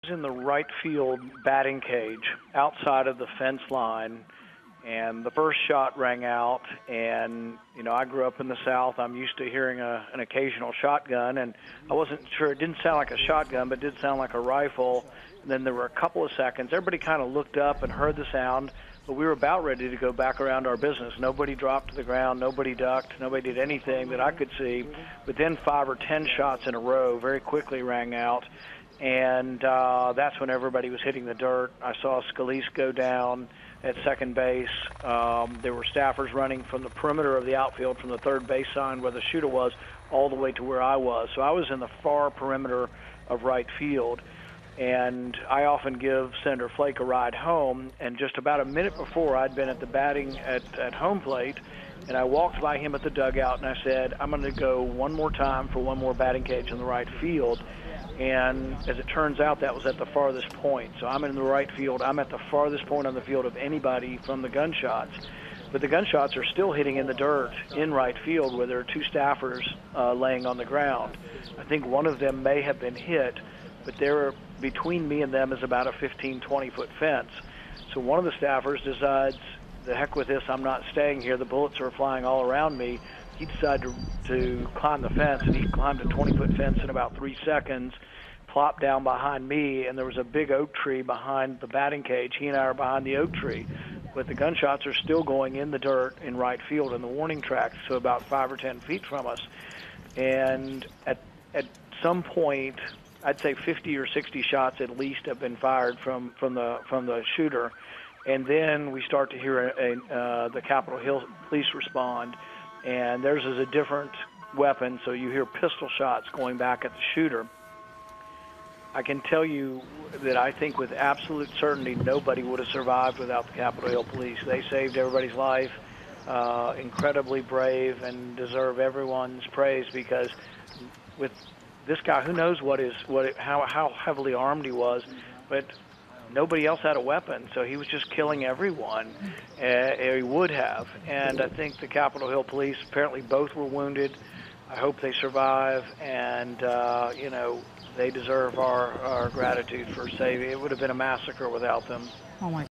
In the right field batting cage outside of the fence line, and the first shot rang out. And I grew up in the South. I'm used to hearing an occasional shotgun, and I wasn't sure. It didn't sound like a shotgun, but it did sound like a rifle. And then there were a couple of seconds. Everybody kind of looked up and heard the sound, but we were about ready to go back around our business. Nobody dropped to the ground. Nobody ducked. Nobody did anything that I could see. But then 5 or 10 shots in a row very quickly rang out. And that's when everybody was hitting the dirt. I saw Scalise go down at second base. There were staffers running from the perimeter of the outfield, from the third base sign where the shooter was, all the way to where I was. So I was in the far perimeter of right field. And I often give Senator Flake a ride home. And just about a minute before, I'd been at the batting at home plate, and I walked by him at the dugout, and I said, I'm going to go one more time for one more batting cage in the right field. And as it turns out, that was at the farthest point. So I'm in the right field. I'm at the farthest point on the field of anybody from the gunshots. But the gunshots are still hitting in the dirt in right field, where there are 2 staffers laying on the ground. I think one of them may have been hit, but between me and them is about a 15, 20-foot fence. So one of the staffers decides, the heck with this, I'm not staying here. The bullets are flying all around me. He decided to climb the fence, and he climbed a 20-foot fence in about 3 seconds, plopped down behind me, and there was a big oak tree behind the batting cage. He and I are behind the oak tree, but the gunshots are still going in the dirt in right field in the warning tracks, so about 5 or 10 feet from us. And at some point, I'd say 50 or 60 shots at least have been fired from the shooter. And then we start to hear the Capitol Hill police respond, and theirs is a different weapon, so you hear pistol shots going back at the shooter. I can tell you that I think with absolute certainty nobody would have survived without the Capitol Hill police. They saved everybody's life, incredibly brave, and deserve everyone's praise, because with this guy, who knows how heavily armed he was, but nobody else had a weapon, so he was just killing everyone. He would have. And I think the Capitol Hill police, apparently both were wounded. I hope they survive, and they deserve our gratitude for saving. It would have been a massacre without them. Oh my